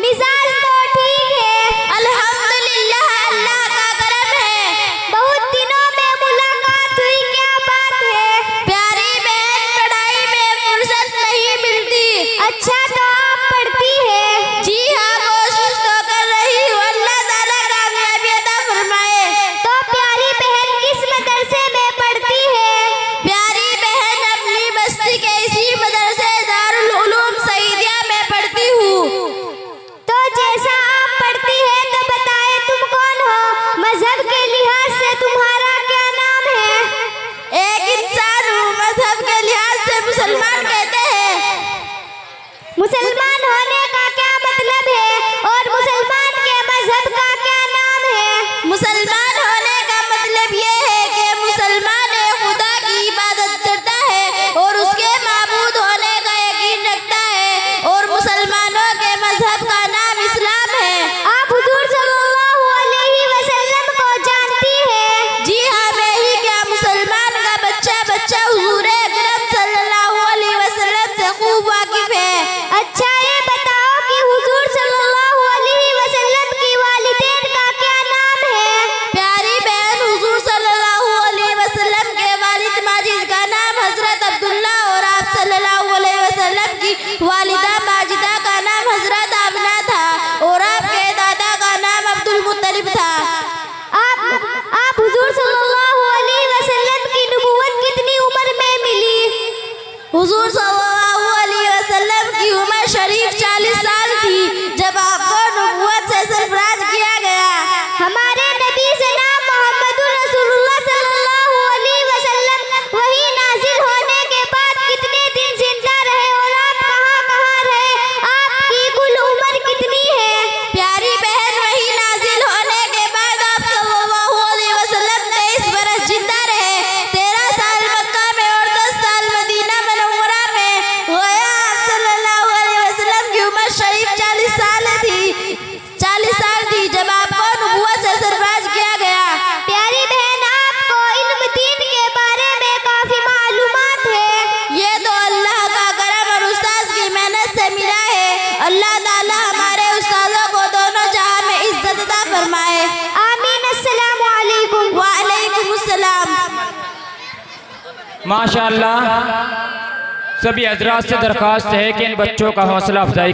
मिजाज तो ठीक है, अल्हम्दुलिल्लाह, अल्लाह का करम है। बहुत दिनों में मुलाकात हुई, क्या बात है? प्यारी बहन, पढ़ाई में फुर्सत नहीं मिलती। अच्छा, तो आप पढ़ती है? जी हाँ, कोशिश तो कर रही हूँ, अल्लाह ताला कामयाबी अता फरमाए। तो प्यारी बहन किस मदरसे में पढ़ती है? प्यारी बहन अपनी बस्ती के इसी मदरसे दारुल उलूम सईदिया में पढ़ती हूँ। तो जैसा आप पढ़ती है तो बताए तुम कौन हो? मजहब के लिहाज से तुम्हारा क्या नाम है? एक इंसान हूँ, मजहब के लिहाज से मुसलमान कहते हैं। मुसलमान होने का क्या मतलब है और मुसलमान के मजहब का क्या नाम है? मुसलमान होने का मतलब ये है कि मुसलमान खुदा की इबादत करता है और उसके माबूद होने का यकीन रखता है, और मुसलमानों के मजहब का नाम इस्लाम है। आप हुजूर सल्लल्लाहु अलैहि वसल्लम को जानती है? जी हाँ, मैं ही क्या, मुसलमान का बच्चा बच्चा हुजूर अकरम सल्लल्लाहु अलैहि वसल्लम से खूब वाकिफ है। अच्छा, ये बताओ कि हुजूर सल्लल्लाहु अलैहि वसल्लम की वालिदैन का क्या नाम है? प्यारी बहन, हुजूर सल्लल्लाहु अलैहि वसल्लम के वालिद माजिद का नाम हजरत अब्दुल्ला और आप सल्लल्लाहु अलैहि वसल्लम की वालिदा माजिदा का नाम हजरत आमना था और आपके दादा का नाम अब्दुल मुत्तलिब था। आप हुजूर सल्लल्लाहु अलैहि वसल्लम की नबूवत कितनी उम्र में मिली? हुजूर सल्लल्लाहु अलैहि वसल्लम की उम्र शरीफ 40 साल थी जब आपको नबूवत से सरफराज किया गया। हमारे नबी जनाब मोहम्मदुर रसूलुल्लाह सल्लल्लाहु अलैहि वसल्लम वही नाजिल होने के बाद कितने दिन जिंदा रहे और आप कहाँ रहे? आपकी कुल उम्र कितनी है? प्यारी बहन, वही नाजिल होने के बाद आप सल्लल्लाहु अलैहि वसल्लम 23 बरस जिंदा रहे। 13 साल मक्का में और 10 साल मदीना मनव्वरा में गोया। आप सल्लल्लाहु अलैहि वसल्लम की उम्र शरीफ 40 साल थी जब आपको नबूवत से सरफराज किया गया। प्यारी बहन, आपको इल्म दीन के बारे में काफी मालूमात है। ये तो अल्लाह का करम और उस्ताद की मेहनत से मिला है। अल्लाह ताला हमारे उस्तादों को दोनों जहां में इज्जत अता फरमाए। आमीन। अस्सलामु अलैकुम। व अलैकुम अस्सलाम। माशाअल्लाह, सभी हजरात से दरख्वास्त है कि इन बच्चों का हौसला अफजाई